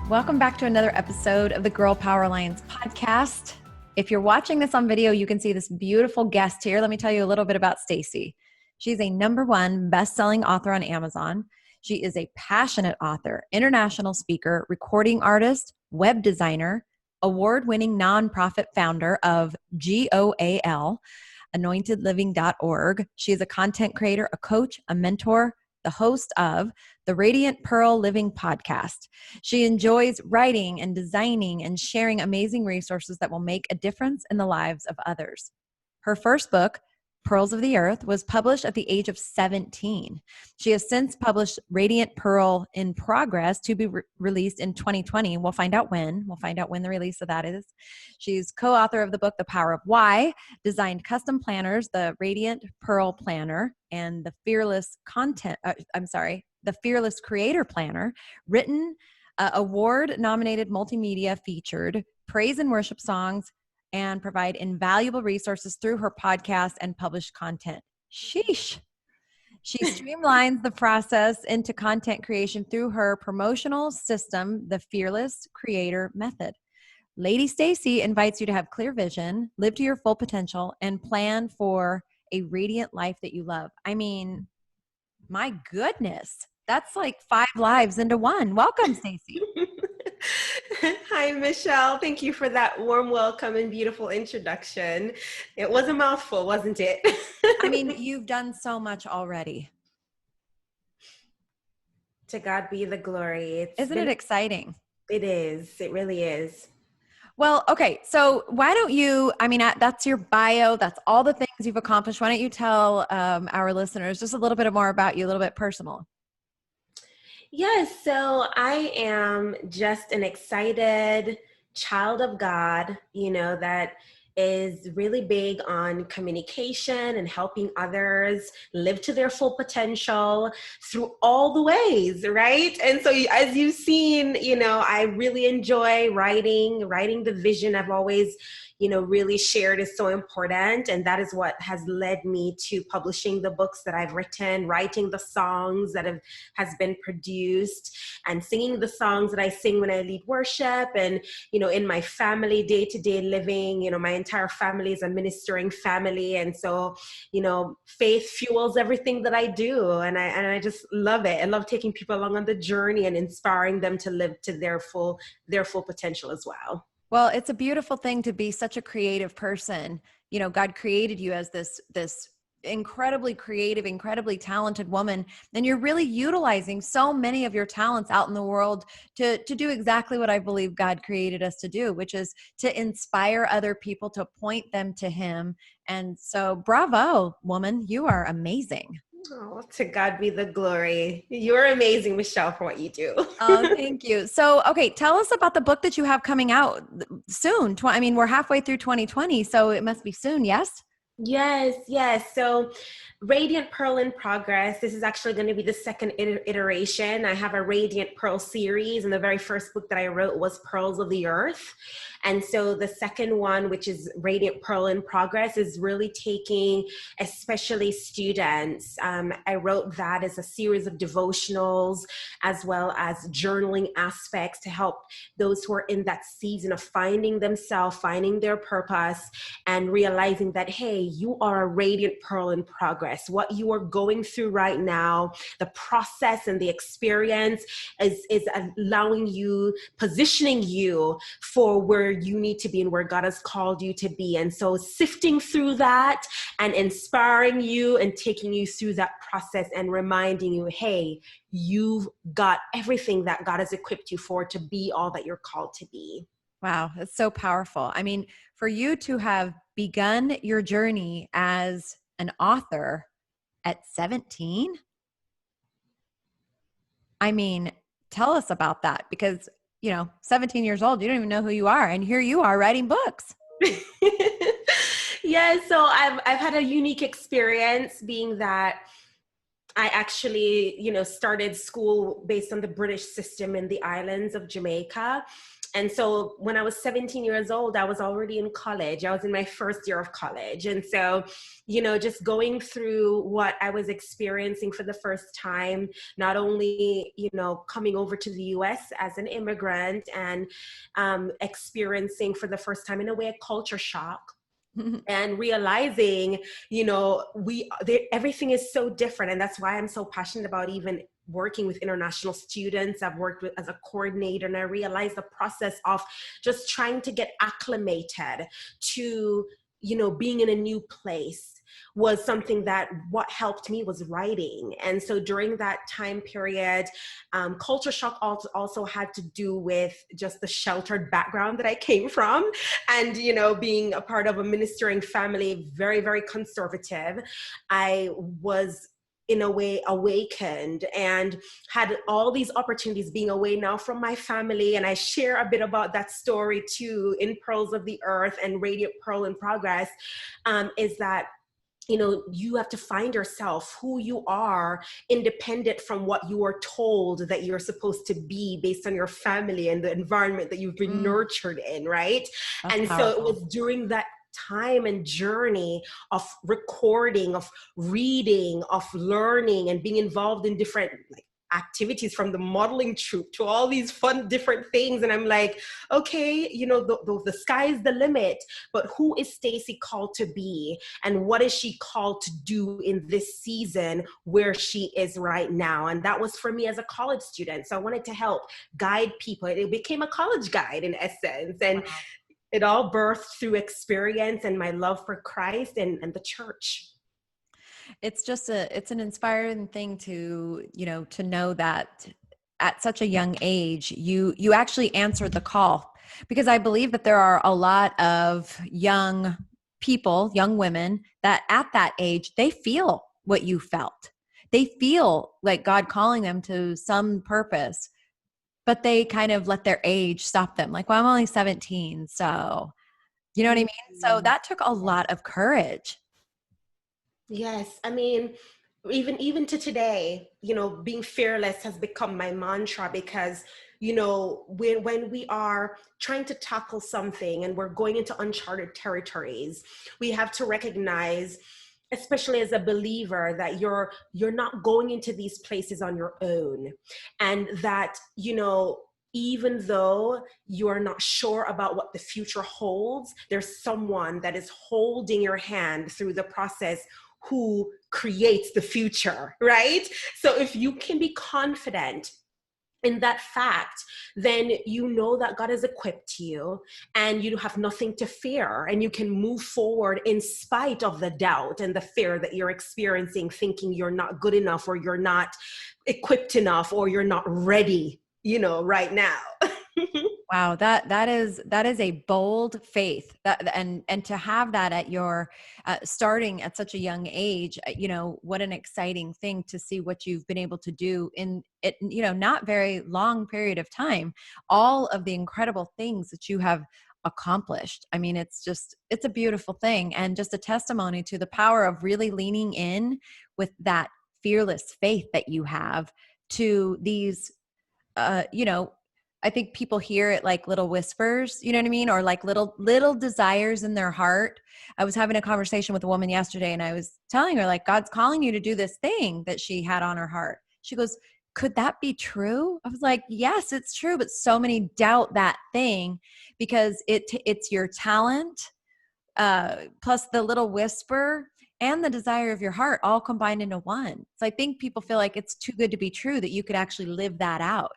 Welcome back to another episode of the Girl Power Alliance podcast. If you're watching this on video, you can see this beautiful guest here. Let me tell you a little bit about Stacy. She's a #1 best-selling author on Amazon. She is a passionate author, international speaker, recording artist, web designer, award-winning nonprofit founder of GOAL, anointedliving.org. She is a content creator, a coach, a mentor, the host of the Radiant Pearl Living podcast. She enjoys writing and designing and sharing amazing resources that will make a difference in the lives of others. Her first book, Pearls of the Earth, was published at the age of 17. She has since published Radiant Pearl in Progress to be released in 2020. We'll find out when. We'll find out when the release of that is. She's co-author of the book, The Power of Why, designed custom planners, the Radiant Pearl Planner, and the Fearless Creator Planner, written, award-nominated multimedia featured, praise and worship songs, and provide invaluable resources through her podcast and published content. Sheesh. She streamlines the process into content creation through her promotional system, the Fearless Creator Method. Lady Stacy invites you to have clear vision, live to your full potential, and plan for a radiant life that you love. I mean, my goodness, that's like 5 lives into one. Welcome, Stacy. Hi, Michelle. Thank you for that warm welcome and beautiful introduction. It was a mouthful, wasn't it? I mean, you've done so much already. To God be the glory. Isn't it exciting? It is. It really is. Well, okay. So why don't you, that's your bio. That's all the things you've accomplished. Why don't you tell our listeners just a little bit more about you, a little bit personal? Yes, so I am just an excited child of God, that is really big on communication and helping others live to their full potential through all the ways, right? And so as you've seen, I really enjoy writing the vision I've always really shared is so important. And that is what has led me to publishing the books that I've written, writing the songs that has been produced, and singing the songs that I sing when I lead worship. And, in my family, day-to-day living, my entire family is a ministering family. And so, faith fuels everything that I do. And I just love it. I love taking people along on the journey and inspiring them to live to their full potential as well. Well, it's a beautiful thing to be such a creative person. God created you as this incredibly creative, incredibly talented woman, and you're really utilizing so many of your talents out in the world to do exactly what I believe God created us to do, which is to inspire other people, to point them to Him. And so, bravo, woman, you are amazing. Oh, to God be the glory. You're amazing, Michelle, for what you do. Oh, thank you. So, okay, tell us about the book that you have coming out soon. We're halfway through 2020, so it must be soon, yes? Yes. So Radiant Pearl in Progress. This is actually going to be the second iteration. I have a Radiant Pearl series, and the very first book that I wrote was Pearls of the Earth. And so the second one, which is Radiant Pearl in Progress, is really taking especially students. I wrote that as a series of devotionals as well as journaling aspects to help those who are in that season of finding themselves, finding their purpose, and realizing that, hey, you are a radiant pearl in progress. What you are going through right now, the process and the experience is allowing you, positioning you for where you need to be and where God has called you to be. And so sifting through that and inspiring you and taking you through that process and reminding you, hey, you've got everything that God has equipped you for to be all that you're called to be. Wow, that's so powerful. I mean, for you to have begun your journey as an author at 17, tell us about that, because 17 years old, you don't even know who you are. And here you are writing books. Yeah, so I've had a unique experience, being that I actually, started school based on the British system in the islands of Jamaica. And so when I was 17 years old, I was already in college. I was in my first year of college. And so, just going through what I was experiencing for the first time, not only, coming over to the US as an immigrant and experiencing for the first time in a way a culture shock. And realizing, everything is so different. And that's why I'm so passionate about even working with international students. I've worked with as a coordinator, and I realized the process of just trying to get acclimated to, being in a new place was something that what helped me was writing. And so during that time period, culture shock also had to do with just the sheltered background that I came from. And, being a part of a ministering family, very, very conservative, I was in a way awakened and had all these opportunities being away now from my family. And I share a bit about that story too in Pearls of the Earth and Radiant Pearl in Progress, is that you have to find yourself, who you are, independent from what you are told that you're supposed to be based on your family and the environment that you've been nurtured in, right? That's and powerful. So it was during that time and journey of recording, of reading, of learning, and being involved in different activities, from the modeling troupe to all these fun different things. And I'm like, okay, the sky is the limit, but who is Stacy called to be? And what is she called to do in this season where she is right now? And that was for me as a college student. So I wanted to help guide people. It became a college guide in essence. And it all birthed through experience and my love for Christ and the church. It's an inspiring thing to know that at such a young age, you actually answered the call, because I believe that there are a lot of young people, young women, that at that age, they feel what you felt. They feel like God calling them to some purpose, but they kind of let their age stop them. Like, well, I'm only 17. So, you know what I mean? So that took a lot of courage. Yes. I mean, even to today, being fearless has become my mantra, because, when we are trying to tackle something and we're going into uncharted territories, we have to recognize, especially as a believer, that you're not going into these places on your own. And that, even though you're not sure about what the future holds, there's someone that is holding your hand through the process, who creates the future, right? So if you can be confident in that fact, then you know that God has equipped you and you have nothing to fear, and you can move forward in spite of the doubt and the fear that you're experiencing, thinking you're not good enough, or you're not equipped enough, or you're not ready, right now. Wow, that is a bold faith, that and to have that at your starting at such a young age, what an exciting thing to see what you've been able to do in it, not very long period of time, all of the incredible things that you have accomplished. I mean, it's a beautiful thing, and just a testimony to the power of really leaning in with that fearless faith that you have to these, I think people hear it like little whispers, you know what I mean? Or like little desires in their heart. I was having a conversation with a woman yesterday, and I was telling her, like, God's calling you to do this thing that she had on her heart. She goes, could that be true? I was like, yes, it's true. But so many doubt that thing, because it's your talent, plus the little whisper and the desire of your heart all combined into one. So I think people feel like it's too good to be true that you could actually live that out.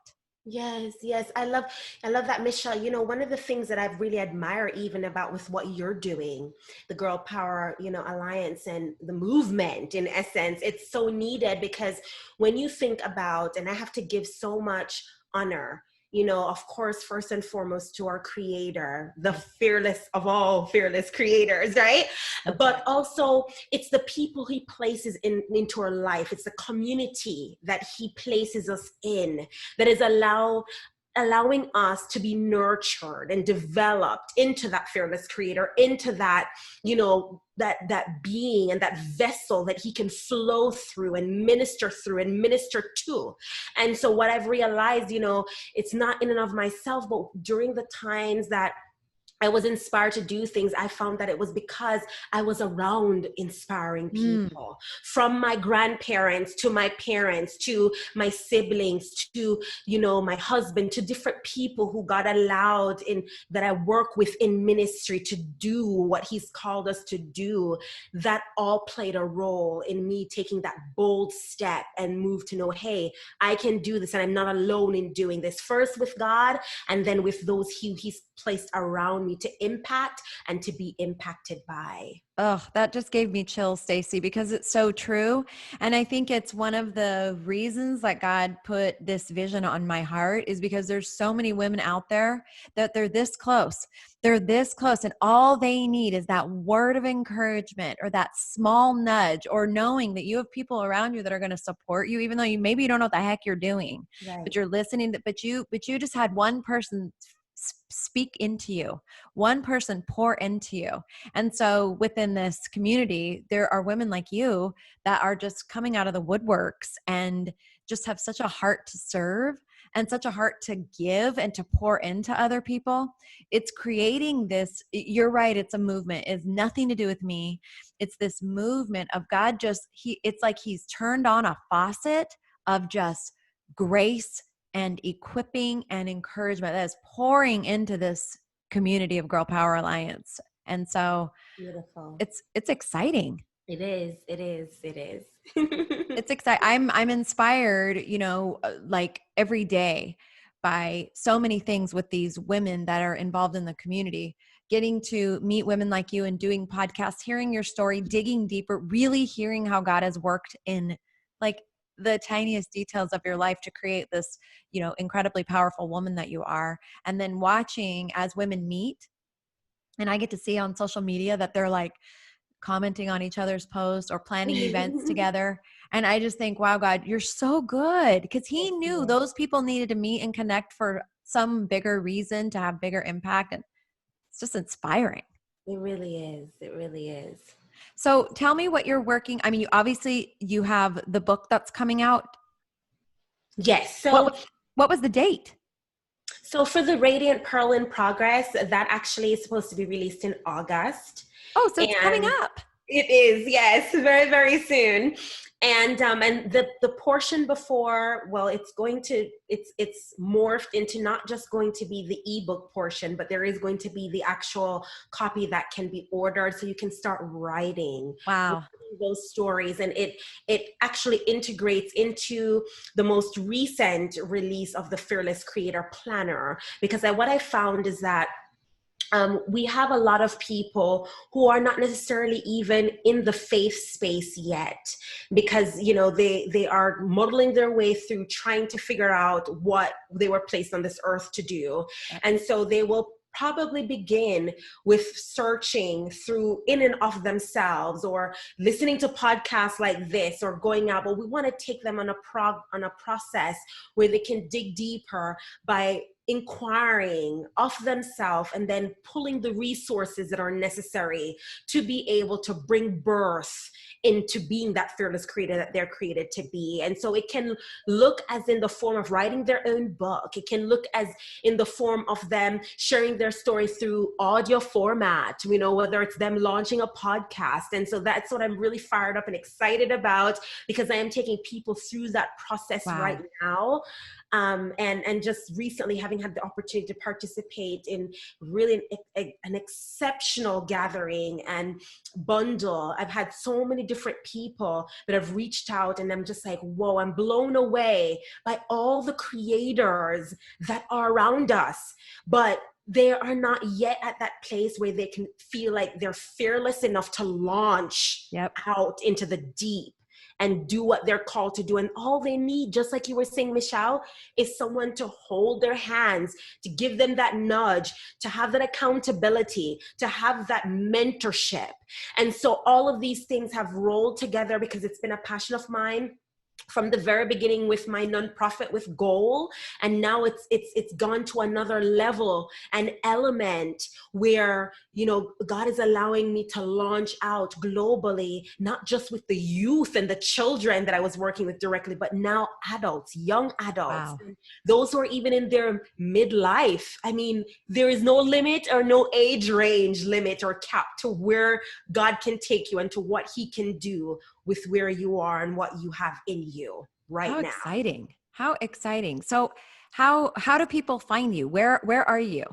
Yes. I love that, Michelle. One of the things that I've really admired even about with what you're doing, the Girl Power, Alliance, and the movement, in essence, it's so needed, because when you think about, and I have to give so much honor, of course, first and foremost to our creator, the fearless of all fearless creators, right? But also it's the people he places into our life. It's the community that he places us in that is allowing us to be nurtured and developed into that fearless creator, into that, that being and that vessel that he can flow through and minister to. And so what I've realized, it's not in and of myself, but during the times that I was inspired to do things, I found that it was because I was around inspiring people, from my grandparents to my parents to my siblings to, my husband, to different people who got allowed that I work with in ministry to do what he's called us to do. That all played a role in me taking that bold step and move to know, hey, I can do this and I'm not alone in doing this, first with God and then with those he's placed around me to impact and to be impacted by. Oh, that just gave me chills, Stacy, because it's so true. And I think it's one of the reasons that God put this vision on my heart is because there's so many women out there that they're this close. They're this close, and all they need is that word of encouragement or that small nudge, or knowing that you have people around you that are going to support you, even though maybe you don't know what the heck you're doing, right. But you're listening. But you just had one person speak into you, one person pour into you. And so within this community, there are women like you that are just coming out of the woodworks and just have such a heart to serve and such a heart to give and to pour into other people. It's creating this, you're right, it's a movement. It's nothing to do with me. It's this movement of God it's like he's turned on a faucet of just grace and equipping and encouragement that is pouring into this community of Girl Power Alliance. And so beautiful. It's exciting. It is. It's exciting. I'm inspired, like every day by so many things with these women that are involved in the community, getting to meet women like you and doing podcasts, hearing your story, digging deeper, really hearing how God has worked in like the tiniest details of your life to create this, incredibly powerful woman that you are. And then watching as women meet, and I get to see on social media that they're like commenting on each other's posts or planning events together. And I just think, wow, God, you're so good, because he knew those people needed to meet and connect for some bigger reason to have bigger impact. And it's just inspiring. It really is. It really is. So tell me what you're working. I mean, you have the book that's coming out. Yes. So what was the date? So for the Radiant Pearl in Progress, that actually is supposed to be released in August. Oh, so it's coming up. It is, yes, very, very soon. And the portion before, well, it's morphed into not just going to be the ebook portion, but there is going to be the actual copy that can be ordered, so you can start writing. Wow. Those stories, and it actually integrates into the most recent release of the Fearless Creator Planner, because what I found is that we have a lot of people who are not necessarily even in the faith space yet, because they are muddling their way through trying to figure out what they were placed on this earth to do. And so they will probably begin with searching through in and of themselves, or listening to podcasts like this, or going out. But we want to take them on a process where they can dig deeper by inquiring of themselves and then pulling the resources that are necessary to be able to bring birth into being that fearless creator that they're created to be. And so it can look as in the form of writing their own book. It can look as in the form of them sharing their story through audio format, whether it's them launching a podcast. And so that's what I'm really fired up and excited about, because I am taking people through that process right now. And just recently having had the opportunity to participate in really an exceptional gathering and bundle. I've had so many different people that have reached out, and I'm just like, whoa, I'm blown away by all the creators that are around us. But they are not yet at that place where they can feel like they're fearless enough to launch out into the deep and do what they're called to do. And all they need, just like you were saying, Michelle, is someone to hold their hands, to give them that nudge, to have that accountability, to have that mentorship. And so all of these things have rolled together because it's been a passion of mine from the very beginning with my nonprofit with goal, and now it's gone to another level and element where, you know, God is allowing me to launch out globally, not just with the youth and the children that I was working with directly, but now adults, young adults. Wow. Those who are even in their midlife. I mean, there is no limit or no age range limit or cap to where God can take you and to what he can do with where you are and what you have in you right How now. exciting. How exciting. So how do people find you? Where are you?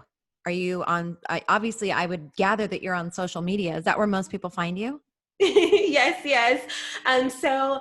Are you on, obviously I would gather that you're on social media. Is that where most people find you? Yes, yes. And so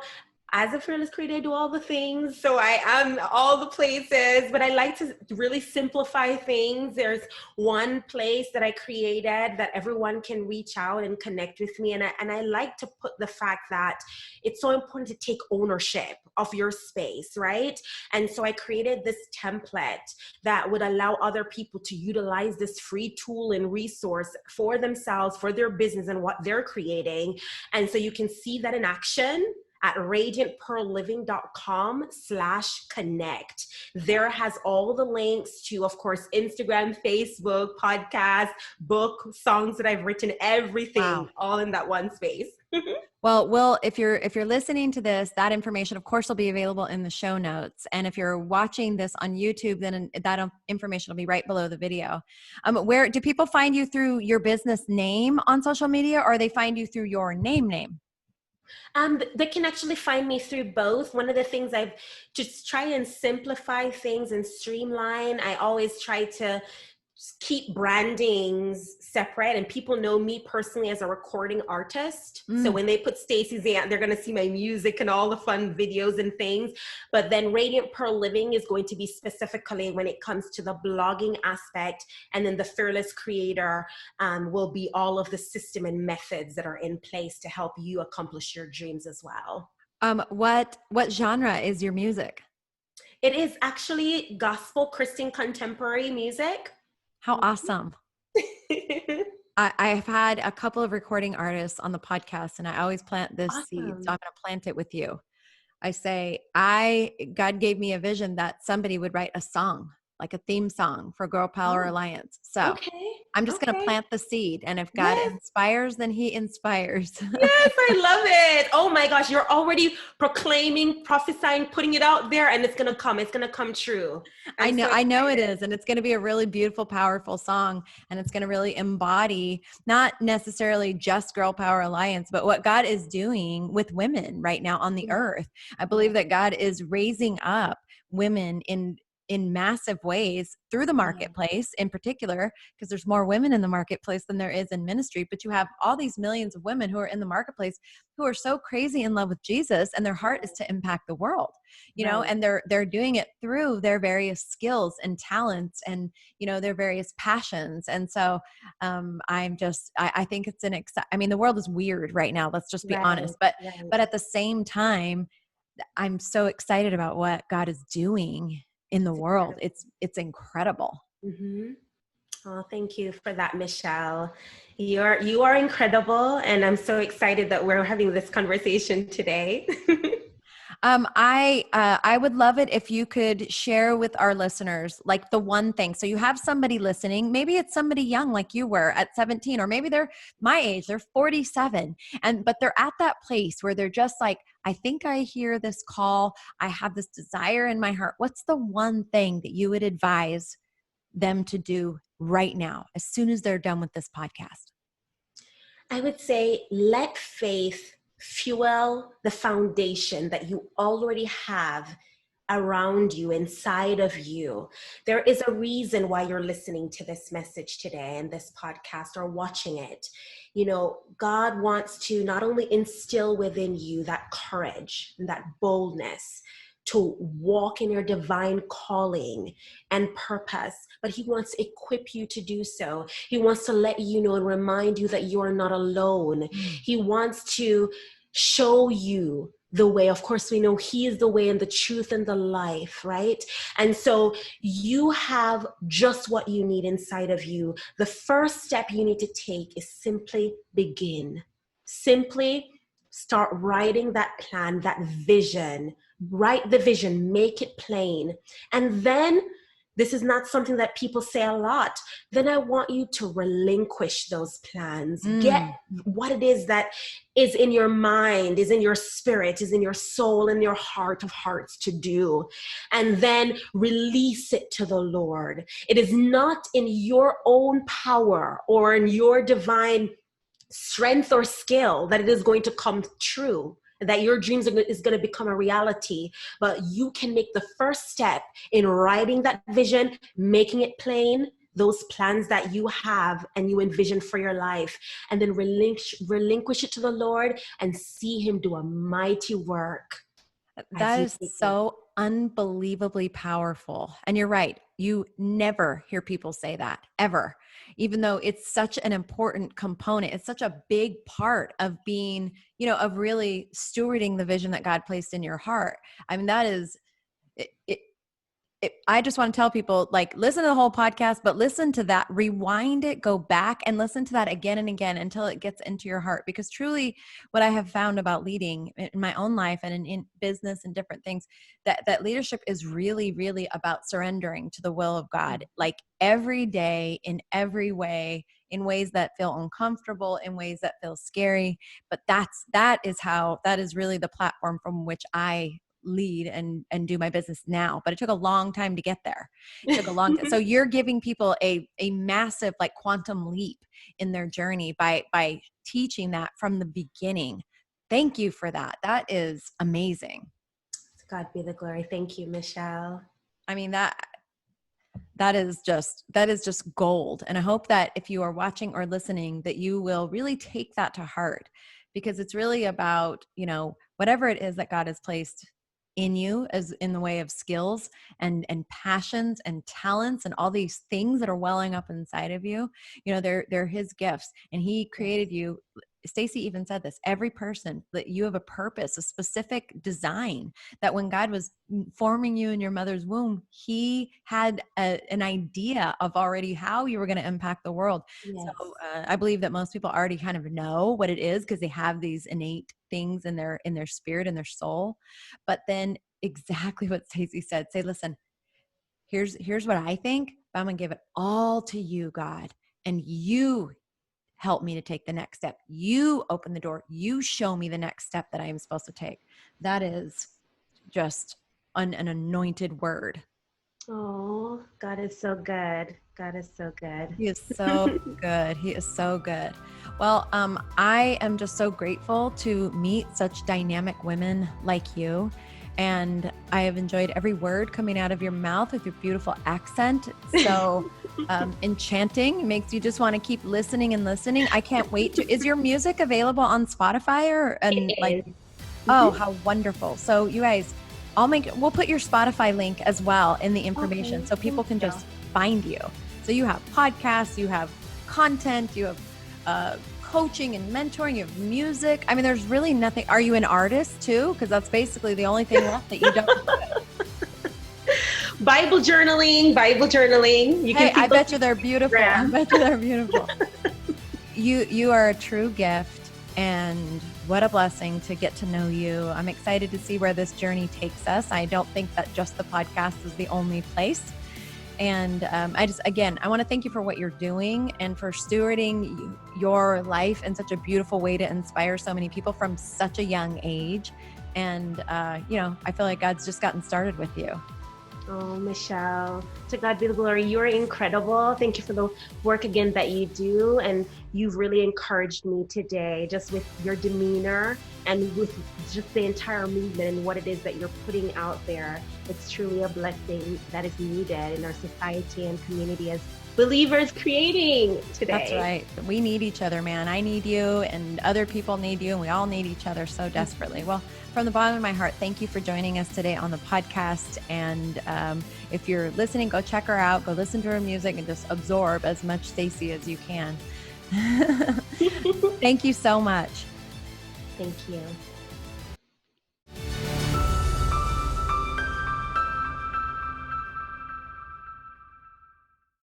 as a fearless creator, I do all the things. So I am all the places, but I like to really simplify things. There's one place that I created that everyone can reach out and connect with me. And I like to put the fact that it's so important to take ownership of your space, right? And so I created this template that would allow other people to utilize this free tool and resource for themselves, for their business and what they're creating. And so you can see that in action at radiantpearlliving.com/connect. There has all the links to, of course, Instagram, Facebook, podcast, book, songs that I've written, everything, Wow. all in that one space. Well, Will, if you're listening to this, that information, of course, will be available in the show notes. And if you're watching this on YouTube, then that information will be right below the video. Where do people find you? Through your business name on social media, or they find you through your name? They can actually find me through both. One of the things I've just try and simplify things and streamline. I always try to keep brandings separate, and people know me personally as a recording artist. So when they put Stacy Zant, they're going to see my music and all the fun videos and things. But then Radiant Pearl Living is going to be specifically when it comes to the blogging aspect, and then the Fearless Creator will be all of the system and methods that are in place to help you accomplish your dreams as well. What genre is your music? It is actually gospel, Christian, contemporary music. How awesome. I've had a couple of recording artists on the podcast, and I always plant this seed. So I'm going to plant it with you. I say, God gave me a vision that somebody would write a song, like a theme song for Girl Power Alliance. So I'm just going to plant the seed. And if God inspires, then he inspires. Yes, I love it. Oh my gosh, you're already proclaiming, prophesying, putting it out there, and it's going to come. It's going to come true. I know it is. And it's going to be a really beautiful, powerful song. And it's going to really embody not necessarily just Girl Power Alliance, but what God is doing with women right now on the earth. I believe that God is raising up women in massive ways through the marketplace in particular, because there's more women in the marketplace than there is in ministry. But you have all these millions of women who are in the marketplace who are so crazy in love with Jesus, and their heart is to impact the world, you know, and they're doing it through their various skills and talents and, you know, their various passions. And so I think it's I mean, the world is weird right now. Let's just be honest. But at the same time, I'm so excited about what God is doing in the world. It's incredible. Mm-hmm. Oh, thank you for that, Michelle. You are incredible, and I'm so excited that we're having this conversation today. I would love it if you could share with our listeners, like the one thing. So you have somebody listening, maybe it's somebody young like you were at 17, or maybe they're my age, they're 47, but they're at that place where they're just like, I think I hear this call. I have this desire in my heart. What's the one thing that you would advise them to do right now, as soon as they're done with this podcast? I would say let faith fuel the foundation that you already have around you, inside of you. There is a reason why you're listening to this message today and this podcast or watching it. You know, God wants to not only instill within you that courage and that boldness to walk in your divine calling and purpose, but he wants to equip you to do so. He wants to let you know and remind you that you are not alone. He wants to show you the way. Of course, we know he is the way and the truth and the life, right? And so you have just what you need inside of you. The first step you need to take is simply begin. Simply start writing that plan, that vision. Write the vision, make it plain. And then, this is not something that people say a lot, then I want you to relinquish those plans. Get what it is that is in your mind, is in your spirit, is in your soul, in your heart of hearts to do. And then release it to the Lord. It is not in your own power or in your divine strength or skill that it is going to come true, that your dreams is going to become a reality. But you can make the first step in writing that vision, making it plain, those plans that you have and you envision for your life, and then relinquish it to the Lord and see him do a mighty work. That is so unbelievably powerful. And you're right. You never hear people say that, ever, even though it's such an important component. It's such a big part of being, of really stewarding the vision that God placed in your heart. I mean, that is it. I just want to tell people, like, listen to the whole podcast, but listen to that, rewind it, go back and listen to that again and again until it gets into your heart. Because truly what I have found about leading in my own life and in business and different things, that leadership is really, really about surrendering to the will of God, like every day, in every way, in ways that feel uncomfortable, in ways that feel scary. But that is really the platform from which I lead and do my business now. But it took a long time to get there. It took a long time. So you're giving people a massive, like, quantum leap in their journey by teaching that from the beginning. Thank you for that. That is amazing. To God be the glory. Thank you, Michelle. I mean, that is just gold. And I hope that if you are watching or listening, that you will really take that to heart, because it's really about, whatever it is that God has placed in you, as in the way of skills and passions and talents and all these things that are welling up inside of you. They're his gifts, and he created you. Stacy even said this, every person, that you have a purpose, a specific design, that when God was forming you in your mother's womb, he had an idea of already how you were going to impact the world. Yes. So I believe that most people already kind of know what it is, because they have these innate things in their spirit and their soul. But then exactly what Stacy said, say, listen, here's what I think, but I'm going to give it all to you, God, and you help me to take the next step. You open the door. You show me the next step that I am supposed to take. That is just an anointed word. Oh, God is so good. God is so good. He is so good. He is so good. Well, I am just so grateful to meet such dynamic women like you. And I have enjoyed every word coming out of your mouth with your beautiful accent. So enchanting. It makes you just want to keep listening and listening. I can't wait to. Is your music available on Spotify Oh, how wonderful. So you guys, we'll put your Spotify link as well in the information, so people can just find you. So you have podcasts, you have content, you have coaching and mentoring, you have music. I mean, there's really nothing. Are you an artist too? Because that's basically the only thing left that you don't do. Bible journaling. I bet you they're beautiful. I bet you they're beautiful. You are a true gift, and what a blessing to get to know you. I'm excited to see where this journey takes us. I don't think that just the podcast is the only place. And I want to thank you for what you're doing and for stewarding your life in such a beautiful way to inspire so many people from such a young age. And, I feel like God's just gotten started with you. Oh, Michelle, to God be the glory. You're incredible. Thank you for the work again that you do. And you've really encouraged me today, just with your demeanor and with just the entire movement and what it is that you're putting out there. It's truly a blessing that is needed in our society and community as believers creating today. That's right. We need each other, man. I need you, and other people need you, and we all need each other so desperately. Well, from the bottom of my heart, thank you for joining us today on the podcast. And if you're listening, go check her out, go listen to her music, and just absorb as much Stacy as you can. Thank you so much. Thank you.